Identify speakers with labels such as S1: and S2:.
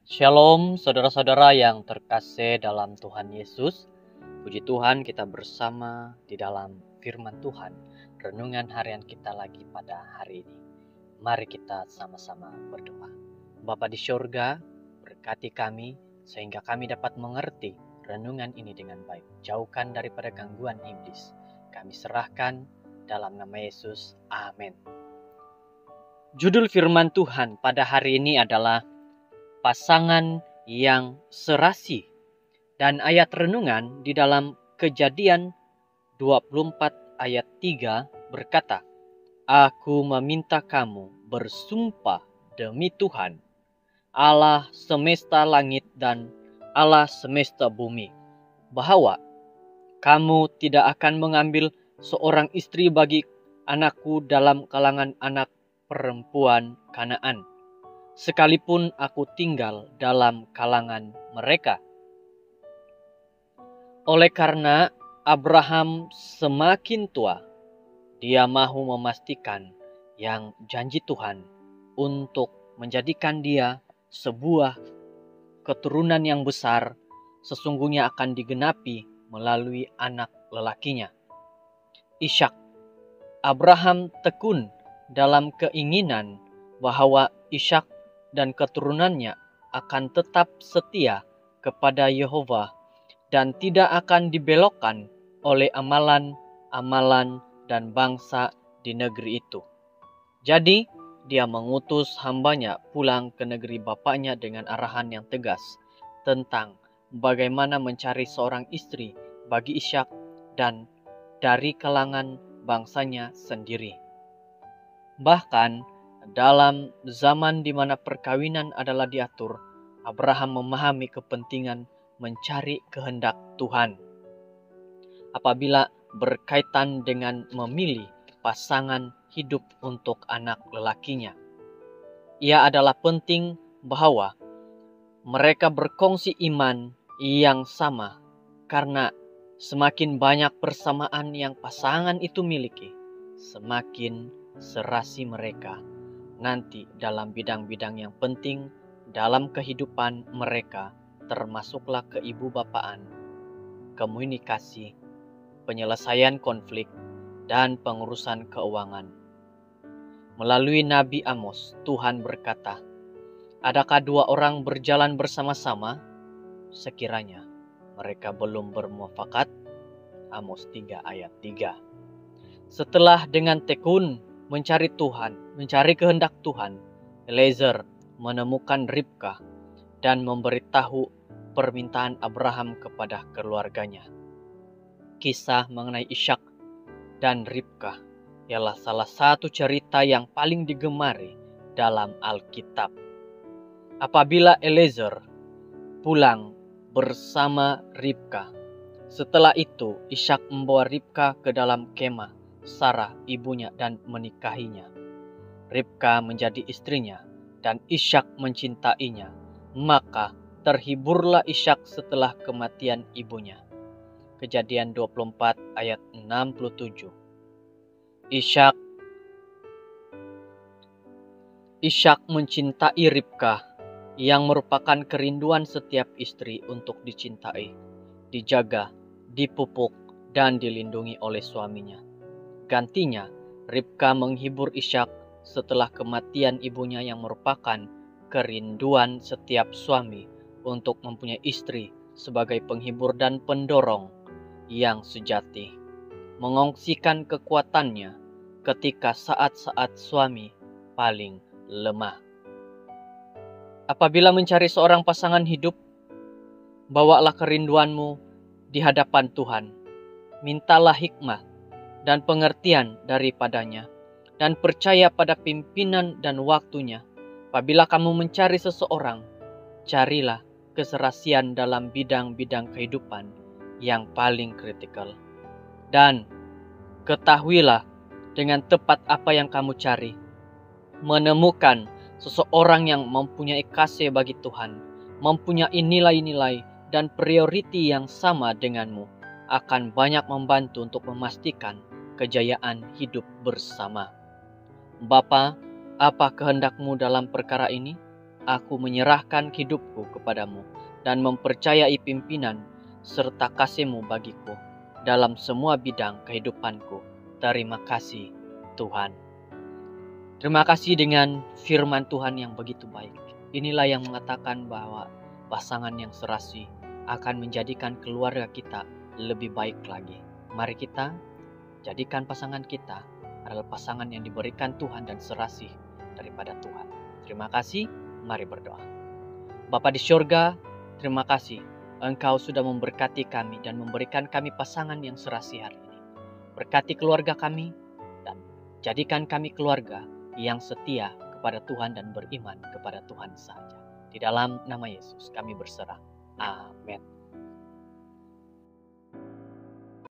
S1: Shalom saudara-saudara yang terkasih dalam Tuhan Yesus. Puji Tuhan, kita bersama di dalam firman Tuhan. Renungan harian kita lagi pada hari ini. Mari kita sama-sama berdoa. Bapa di surga, berkati kami sehingga kami dapat mengerti renungan ini dengan baik. Jauhkan daripada gangguan iblis. Kami serahkan dalam nama Yesus. Amin. Judul firman Tuhan pada hari ini adalah pasangan yang serasi. Dan ayat renungan di dalam Kejadian 24 ayat 3 berkata, Aku meminta kamu bersumpah demi Tuhan, Allah semesta langit dan Allah semesta bumi, bahwa kamu tidak akan mengambil seorang istri bagi anakku dalam kalangan anak perempuan Kanaan, sekalipun aku tinggal dalam kalangan mereka. Oleh karena Abraham semakin tua, dia mahu memastikan yang janji Tuhan untuk menjadikan dia sebuah keturunan yang besar sesungguhnya akan digenapi melalui anak lelakinya, Ishak. Abraham tekun dalam keinginan bahwa Ishak dan keturunannya akan tetap setia kepada Yehova dan tidak akan dibelokkan oleh amalan-amalan dan bangsa di negeri itu. Jadi, dia mengutus hambanya pulang ke negeri bapaknya dengan arahan yang tegas tentang bagaimana mencari seorang istri bagi Ishak dan dari kalangan bangsanya sendiri. Bahkan, dalam zaman di mana perkawinan adalah diatur, Abraham memahami kepentingan mencari kehendak Tuhan. Apabila berkaitan dengan memilih pasangan hidup untuk anak lelakinya, ia adalah penting bahwa mereka berkongsi iman yang sama, karena semakin banyak persamaan yang pasangan itu miliki, semakin serasi mereka nanti dalam bidang-bidang yang penting dalam kehidupan mereka, termasuklah keibubapaan, komunikasi, penyelesaian konflik, dan pengurusan keuangan. Melalui Nabi Amos, Tuhan berkata, adakah dua orang berjalan bersama-sama sekiranya mereka belum bermuafakat? Amos 3 ayat 3. Setelah dengan tekun mencari Tuhan, mencari kehendak Tuhan, Eliezer menemukan Ribka dan memberitahu permintaan Abraham kepada keluarganya. Kisah mengenai Ishak dan Ribka ialah salah satu cerita yang paling digemari dalam Alkitab. Apabila Eliezer pulang bersama Ribka, setelah itu Ishak membawa Ribka ke dalam kemah Sarah ibunya dan menikahinya. Ribka menjadi istrinya dan Ishak mencintainya. Maka terhiburlah Ishak setelah kematian ibunya. Kejadian 24 ayat 67. Ishak mencintai Ribka, yang merupakan kerinduan setiap istri untuk dicintai, dijaga, dipupuk, dan dilindungi oleh suaminya. Gantinya, Ribka menghibur Ishak setelah kematian ibunya yang merupakan kerinduan setiap suami untuk mempunyai istri sebagai penghibur dan pendorong yang sejati, mengongsikan kekuatannya ketika saat-saat suami paling lemah. Apabila mencari seorang pasangan hidup, bawalah kerinduanmu di hadapan Tuhan. Mintalah hikmah dan pengertian daripadanya, dan percaya pada pimpinan dan waktunya. Apabila kamu mencari seseorang, carilah keserasian dalam bidang-bidang kehidupan yang paling kritikal. Dan ketahuilah dengan tepat apa yang kamu cari. Menemukan seseorang yang mempunyai kasih bagi Tuhan, mempunyai nilai-nilai dan prioriti yang sama denganmu, akan banyak membantu untuk memastikan kejayaan hidup bersama. Bapa, apa kehendakmu dalam perkara ini? Aku menyerahkan hidupku kepadamu dan mempercayai pimpinan serta kasih-Mu bagiku dalam semua bidang kehidupanku. Terima kasih, Tuhan. Terima kasih dengan firman Tuhan yang begitu baik. Inilah yang mengatakan bahwa pasangan yang serasi akan menjadikan keluarga kita lebih baik lagi. Mari kita jadikan pasangan kita adalah pasangan yang diberikan Tuhan dan serasi daripada Tuhan. Terima kasih, mari berdoa. Bapa di surga, terima kasih Engkau sudah memberkati kami dan memberikan kami pasangan yang serasi hari ini. Berkati keluarga kami dan jadikan kami keluarga yang setia kepada Tuhan dan beriman kepada Tuhan saja. Di dalam nama Yesus kami berserah. Amin.